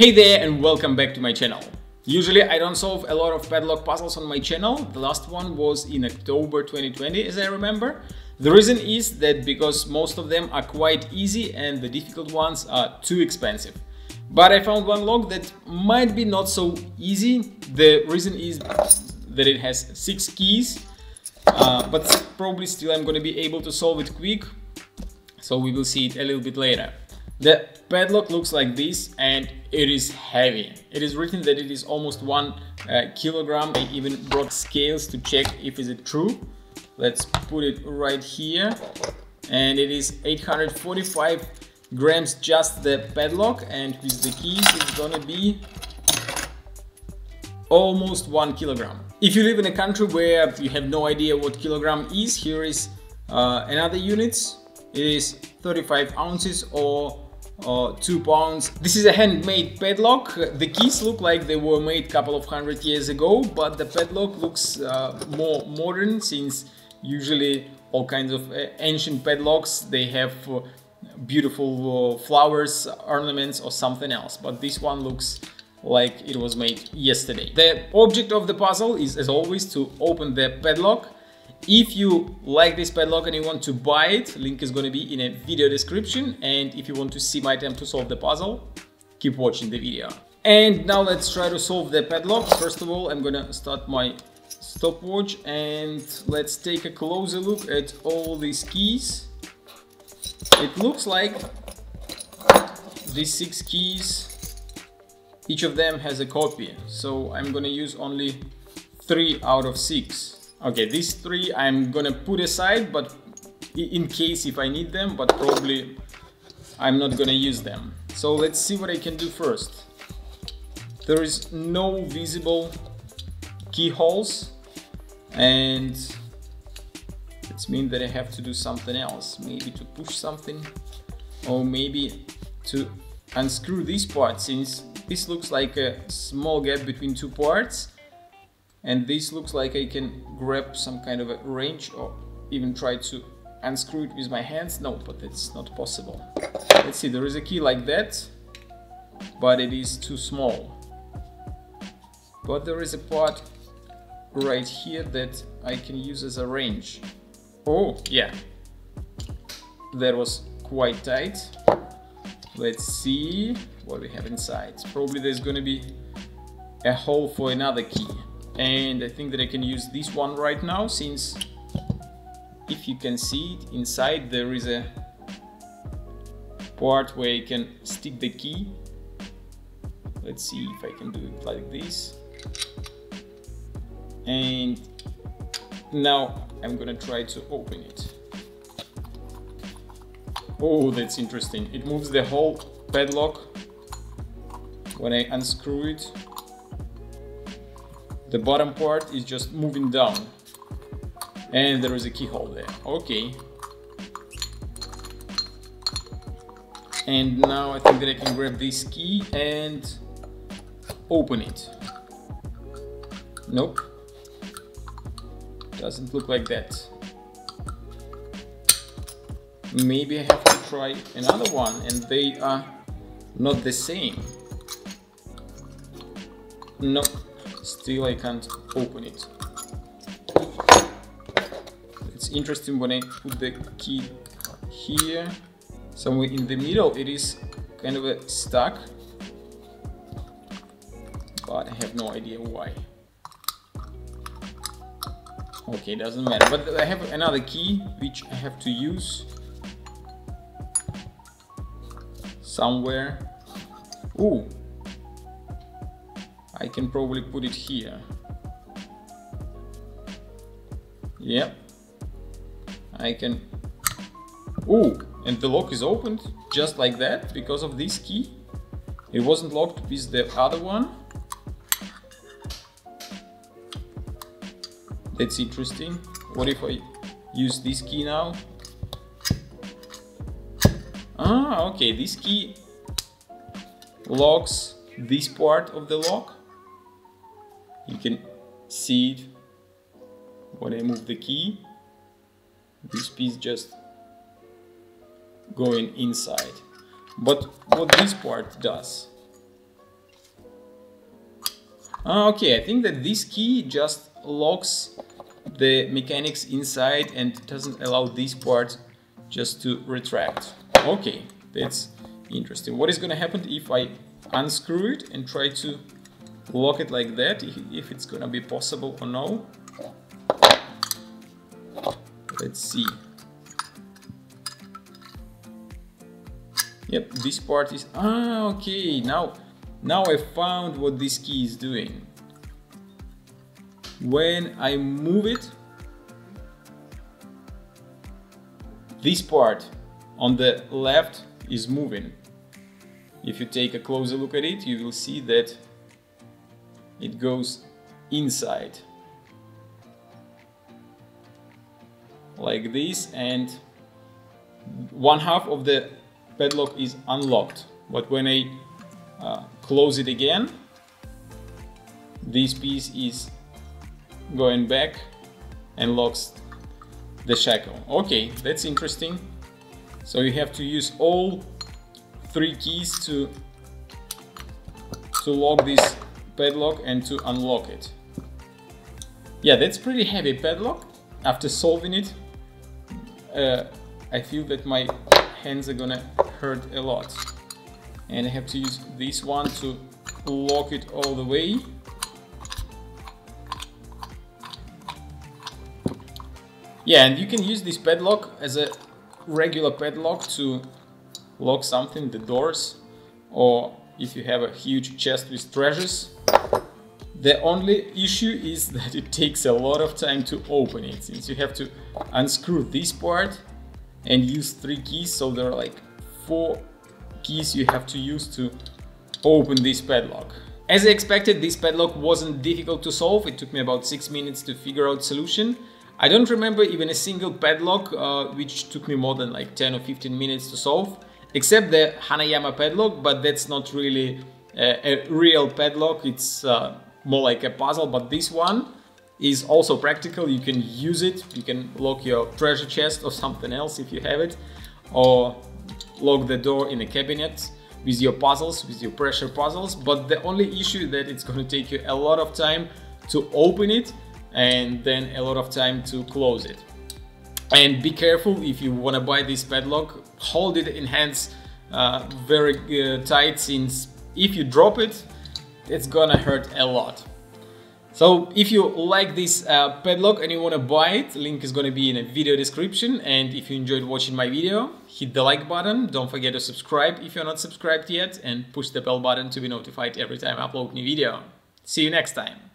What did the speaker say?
Hey there and welcome back to my channel. Usually I don't solve a lot of padlock puzzles on my channel. The last one was in October 2020 as I remember. The reason is that because most of them are quite easy and the difficult ones are too expensive. But I found one lock that might be not so easy. The reason is that it has 6 keys, but probably still I'm going to be able to solve it quick. So we will see it a little bit later. The padlock looks like this and it is heavy. It is written that it is almost 1 kilogram. I even brought scales to check if is it true. Let's put it right here. And it is 845 grams just the padlock, and with the keys it's gonna be almost 1 kilogram. If you live in a country where you have no idea what kilogram is, here is another units. It is 35 ounces or 2 pounds. This is a handmade padlock. The keys look like they were made a couple of 100 years ago, but the padlock looks more modern, since usually all kinds of ancient padlocks, they have beautiful flowers, ornaments or something else, but this one looks like it was made yesterday. The object of the puzzle is, as always, to open the padlock. If you like this padlock and you want to buy it, link is going to be in a video description. And if you want to see my attempt to solve the puzzle, keep watching the video. And now let's try to solve the padlock. First of all, I'm going to start my stopwatch and let's take a closer look at all these keys. It looks like these 6 keys, each of them has a copy. So I'm going to use only 3 out of 6. Okay, these 3 I'm gonna put aside, but in case if I need them, but probably I'm not gonna use them. So let's see what I can do first. There is no visible keyholes, and it means that I have to do something else. Maybe to push something, or maybe to unscrew this part, since this looks like a small gap between 2 parts. And this looks like I can grab some kind of a wrench or even try to unscrew it with my hands. No, but it's not possible. Let's see, there is a key like that, but it is too small. But there is a part right here that I can use as a wrench. Oh, yeah. That was quite tight. Let's see what we have inside. Probably there's going to be a hole for another key. And I think that I can use this one right now, since if you can see it, inside there is a part where you can stick the key. Let's see if I can do it like this. And now I'm gonna try to open it. Oh, that's interesting. It moves the whole padlock when I unscrew it. The bottom part is just moving down, and there is a keyhole there. Okay. And now I think that I can grab this key and open it. Nope. Doesn't look like that. Maybe I have to try another one, and they are not the same. Nope. Still I can't open it. It's interesting when I put the key here, somewhere in the middle, it is kind of stuck, but I have no idea why. Okay, doesn't matter, but I have another key which I have to use somewhere. Ooh, I can probably put it here. Yep. I can. Ooh, and the lock is opened just like that because of this key. It wasn't locked with the other one. That's interesting. What if I use this key now? Ah, okay, this key locks this part of the lock. You can see it when I move the key. This piece just going inside. But what this part does, Okay, I think that this key just locks the mechanics inside and doesn't allow this part just to retract. Okay, that's interesting. What is going to happen if I unscrew it and try to lock it like that, if it's going to be possible or no? Let's see. Yep, this part is... okay, now I found what this key is doing. When I move it, this part on the left is moving. If you take a closer look at it, you will see that it goes inside. Like this, and one half of the padlock is unlocked. But when I close it again, this piece is going back and locks the shackle. Okay, that's interesting. So you have to use all 3 keys to lock this padlock and to unlock it. Yeah, that's pretty heavy padlock. After solving it, I feel that my hands are gonna hurt a lot. And I have to use this one to lock it all the way. Yeah, and you can use this padlock as a regular padlock to lock something, the doors, or if you have a huge chest with treasures. The only issue is that it takes a lot of time to open it, since you have to unscrew this part and use 3 keys, so there are like 4 keys you have to use to open this padlock. As I expected, this padlock wasn't difficult to solve. It took me about 6 minutes to figure out solution. I don't remember even a single padlock which took me more than like 10 or 15 minutes to solve, except the Hanayama padlock, but that's not really a real padlock. It's more like a puzzle, but this one is also practical. You can use it, you can lock your treasure chest or something else if you have it, or lock the door in a cabinet with your puzzles, with your pressure puzzles. But the only issue that it's going to take you a lot of time to open it and then a lot of time to close it. And be careful if you want to buy this padlock, hold it in hands very tight, since if you drop it, it's gonna hurt a lot. So if you like this padlock and you want to buy it, link is going to be in a video description. And if you enjoyed watching my video, hit the like button. Don't forget to subscribe if you're not subscribed yet, and push the bell button to be notified every time I upload a new video. See you next time.